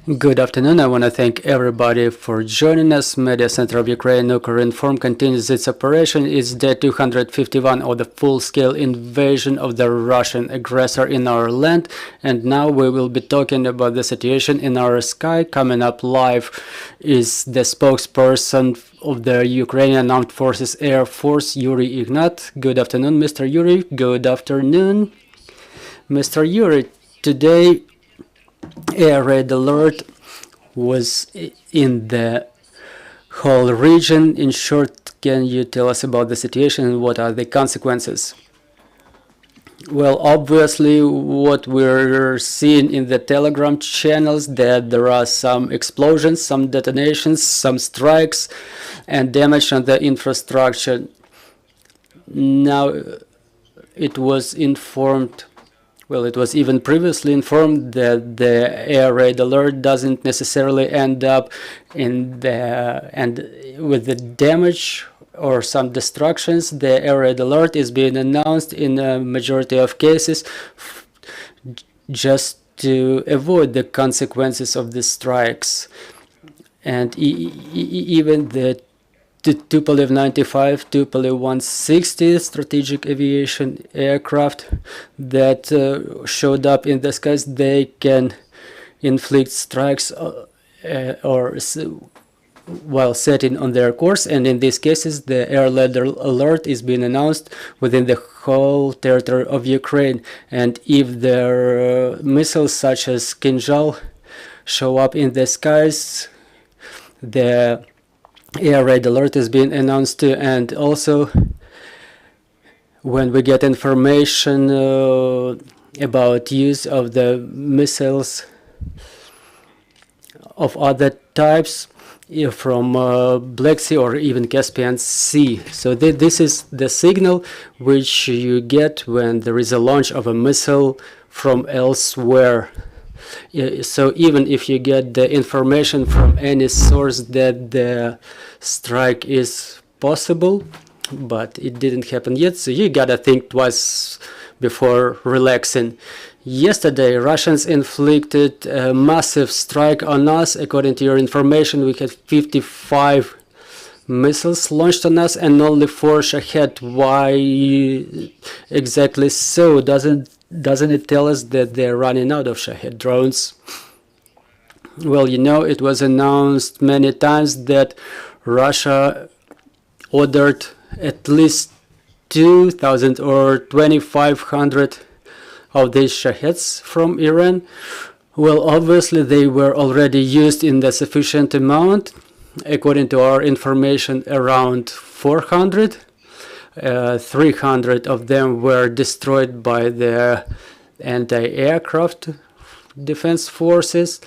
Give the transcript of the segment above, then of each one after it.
Good afternoon. I want to thank everybody for joining us. Mediasenter of Ukraine, Ukrinform continues its operation. It's day 251 of the full-scale invasion of the Russian aggressor in our land. And now we will be talking about the situation in our sky. Coming up live is the spokesperson of the Ukrainian Armed Forces Air Force, Yuriy Ihnat. Good afternoon, Mr. Yuriy. Good afternoon, Mr. Yuriy. Today, air raid alert was in the whole region. In short, can you tell us about the situation and what are the consequences? Well, obviously, what we're seeing in the Telegram channels, that there are some explosions, some detonations, some strikes, and damage on the infrastructure. Now, it was informed, well, it was even previously informed that the air raid alert doesn't necessarily end up in with the damage or some destructions. The air raid alert is being announced in a majority of cases just to avoid the consequences of the strikes. And even the Tupolev 95, Tupolev 160 strategic aviation aircraft that showed up in the skies, they can inflict strikes while setting on their course, and in these cases the air raid alert is being announced within the whole territory of Ukraine. And if their missiles such as Kinzhal show up in the skies, the air raid alert is being announced too. And also, when we get information about use of the missiles of other types from Black Sea or even Caspian Sea, so this is the signal which you get when there is a launch of a missile from elsewhere. So even if you get the information from any source that the strike is possible, but it didn't happen yet, so you gotta think twice before relaxing. Yesterday, Russians inflicted a massive strike on us. According to your information, we had 55 missiles launched on us and only 4 Shahed. Why exactly so? Doesn't it tell us that they're running out of Shahed drones? Well, you know, it was announced many times that Russia ordered at least 2,000 or 2,500 of these Shaheds from Iran. Well, obviously they were already used in the sufficient amount. According to our information, around 400. 300 of them were destroyed by the anti-aircraft defense forces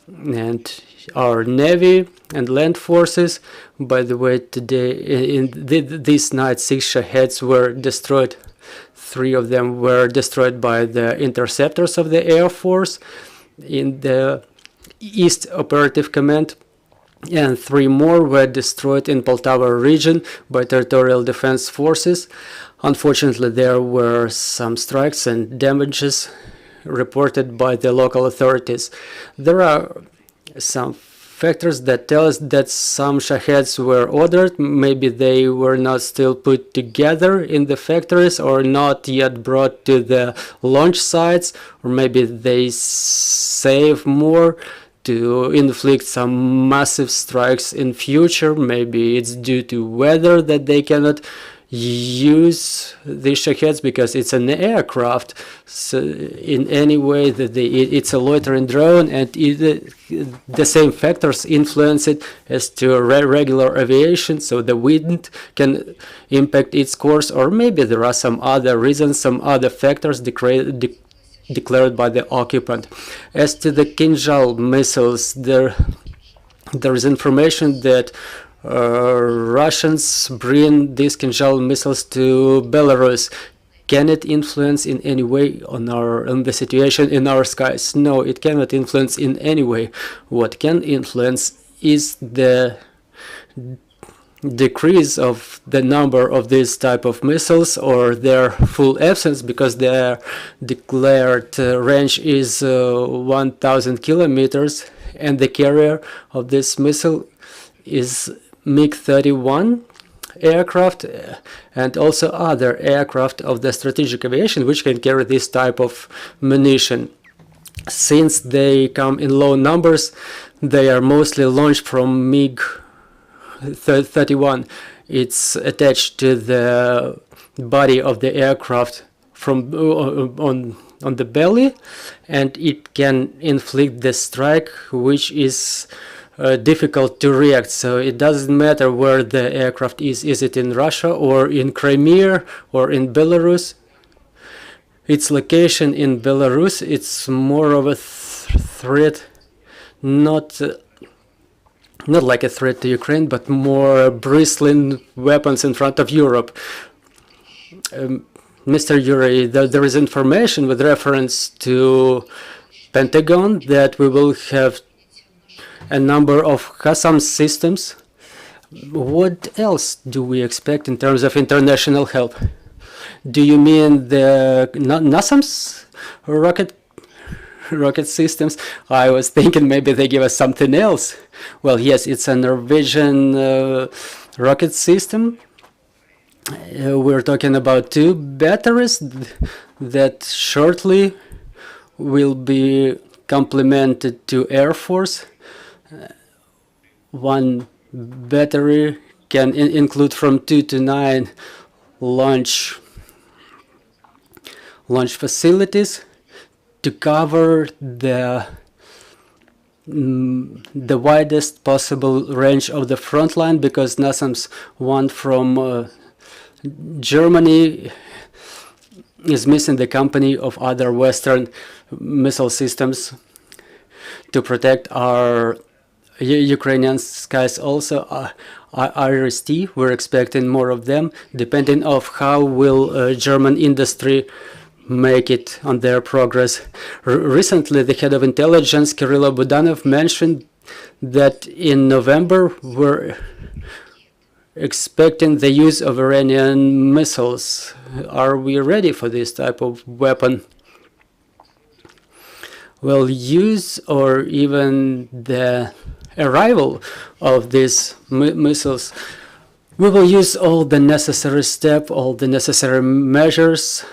and our Navy and land forces. By the way, today, this night, 6 Shaheds were destroyed. 3 of them were destroyed by the interceptors of the Air Force in the East Operative Command, and 3 more were destroyed in Poltava region by territorial defense forces. Unfortunately, there were some strikes and damages reported by the local authorities. There are some factors that tell us that some Shaheds were ordered. Maybe they were not still put together in the factories or not yet brought to the launch sites, or maybe they save more to inflict some massive strikes in future. Maybe it's due to weather that they cannot use these Shaheds because it's an aircraft. So in any way that it's a loitering drone, and the same factors influence it as to regular aviation. So the wind can impact its course, or maybe there are some other reasons, some other factors declared by the occupant. As to the Kinzhal missiles, there is information that Russians bring these Kinzhal missiles to Belarus. Can it influence in any way on the situation in our skies? No, it cannot influence in any way. What can influence is the decrease of the number of these type of missiles or their full absence, because their declared range is 1,000 kilometers, and the carrier of this missile is MiG-31 aircraft and also other aircraft of the strategic aviation which can carry this type of munition. Since they come in low numbers, they are mostly launched from MiG-31. It's attached to the body of the aircraft from on the belly, and it can inflict the strike which is difficult to react. So it doesn't matter where the aircraft is it in Russia or in Crimea or in Belarus. Its location in Belarus, it's more of a threat, not like a threat to Ukraine, but more bristling weapons in front of Europe. Mr. Yuriy, there is information with reference to Pentagon that we will have a number of HASAM systems. What else do we expect in terms of international help? Do you mean the NASAM's rocket systems? I was thinking maybe they give us something else. Well, yes, it's a Norwegian rocket system. We're talking about 2 batteries that shortly will be complemented to Air Force. One battery can include from 2 to 9 launch facilities to cover the widest possible range of the front line, because NASAM's one from Germany is missing the company of other Western missile systems to protect our Ukrainian skies. Also IRST, we're expecting more of them, depending on how will German industry make it on their progress. Recently, the head of intelligence, Kirill Budanov, mentioned that in November we're expecting the use of Iranian missiles. Are we ready for this type of weapon? Well, use or even the arrival of these missiles, we will use all the necessary steps, all the necessary measures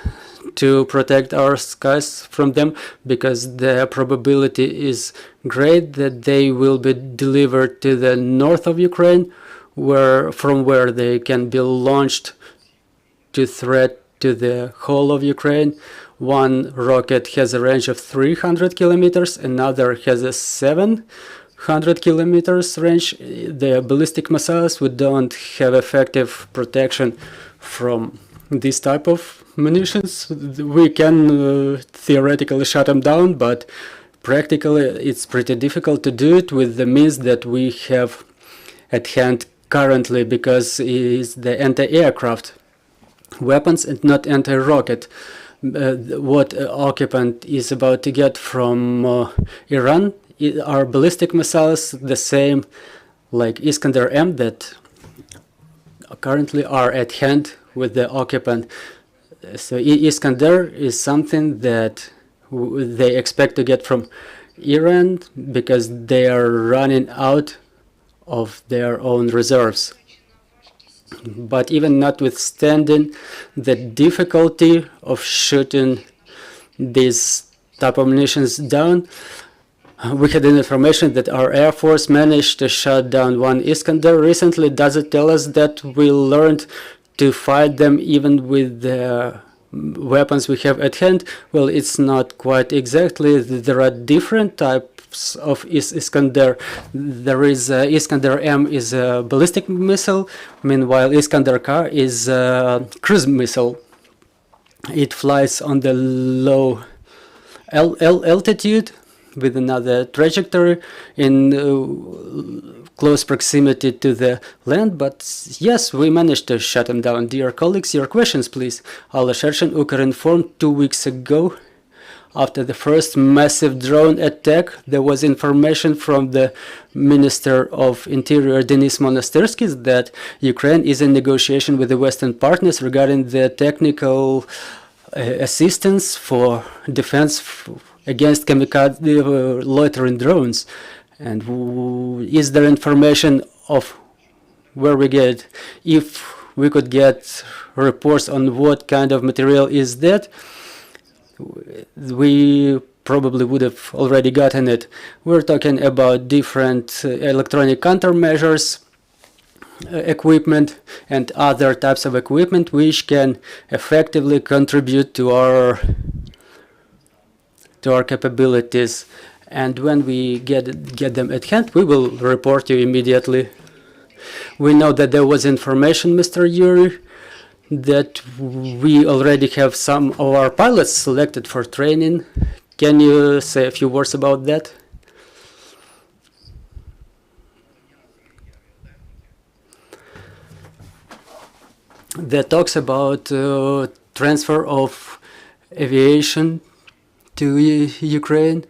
to protect our skies from them, because the probability is great that they will be delivered to the north of Ukraine, from where they can be launched to threat to the whole of Ukraine. One rocket has a range of 300 kilometers, another has a 700 kilometers range. The ballistic missiles, we don't have effective protection from this type of munitions. We can theoretically shut them down, but practically it's pretty difficult to do it with the means that we have at hand currently, because it's the anti-aircraft weapons and not anti-rocket. What occupant is about to get from Iran are ballistic missiles, the same like Iskander-M that currently are at hand with the occupant. So Iskander is something that they expect to get from Iran, because they are running out of their own reserves. But even notwithstanding the difficulty of shooting these type of munitions down, we had an information that our Air Force managed to shut down one Iskander recently. Does it tell us that we learned to fight them even with the weapons we have at hand? Well, it's not quite exactly. There are different types of Iskander. There is Iskander-M is a ballistic missile, meanwhile Iskander-K is a cruise missile. It flies on the low altitude with another trajectory in close proximity to the land, but yes, we managed to shut them down. Dear colleagues, your questions please. Ukrinform 2 weeks ago after the first massive drone attack, there was information from the Minister of Interior Denis Monastyrsky that Ukraine is in negotiation with the Western partners regarding the technical assistance for defense against kamikaze loitering drones. And is there information of where we get, if we could get reports on what kind of material is that, we probably would have already gotten it. We're talking about different electronic countermeasures equipment and other types of equipment which can effectively contribute to our capabilities. And when we get them at hand, we will report you immediately. We know that there was information, Mr. Yuriy, that we already have some of our pilots selected for training. Can you say a few words about that? That talks about transfer of aviation to Ukraine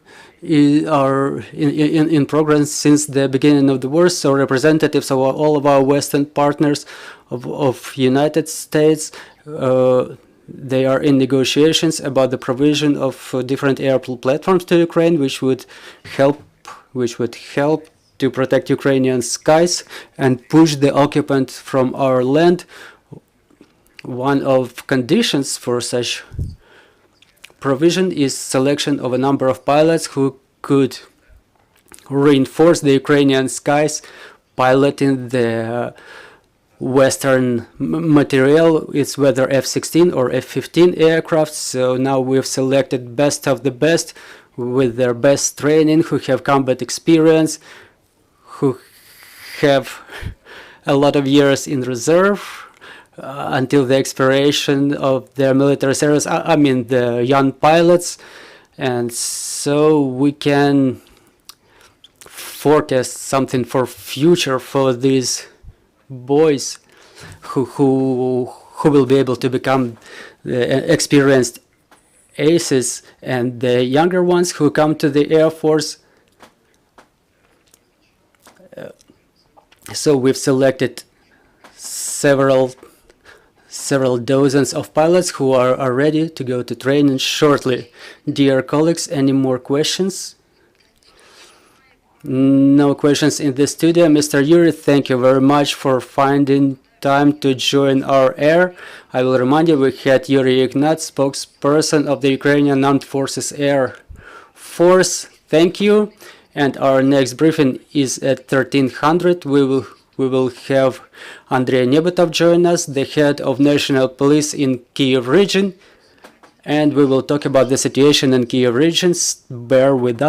are in progress since the beginning of the war. So representatives of all of our Western partners of United States, they are in negotiations about the provision of different air platforms to Ukraine, which would help to protect Ukrainian skies and push the occupant from our land. One of conditions for such provision is selection of a number of pilots who could reinforce the Ukrainian skies, piloting the Western material. It's whether F-16 or F-15 aircraft. So now we've selected best of the best with their best training, who have combat experience, who have a lot of years in reserve until the expiration of their military service. I mean the young pilots. And so we can forecast something for future for these boys who will be able to become experienced aces, and the younger ones who come to the Air Force. So we've selected several dozens of pilots who are ready to go to training shortly. Dear colleagues, any more questions? No questions in the studio. Mr. Yuriy, thank you very much for finding time to join our air. I will remind you, we had Yuriy Ihnat, spokesperson of the Ukrainian Armed Forces Air Force. Thank you. And our next briefing is at 1300. We will have Andrei Nebutov join us, the head of National Police in Kyiv region, and we will talk about the situation in Kyiv regions. Bear with us.